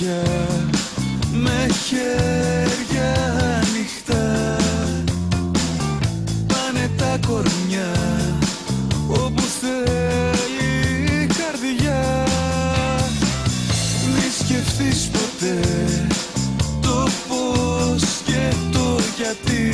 σπίτια με χέρια ανοιχτά. Πάνε τα κορμιά όπου θέλει η καρδιά. Μη σκεφτείς ποτέ το πώς και το γιατί.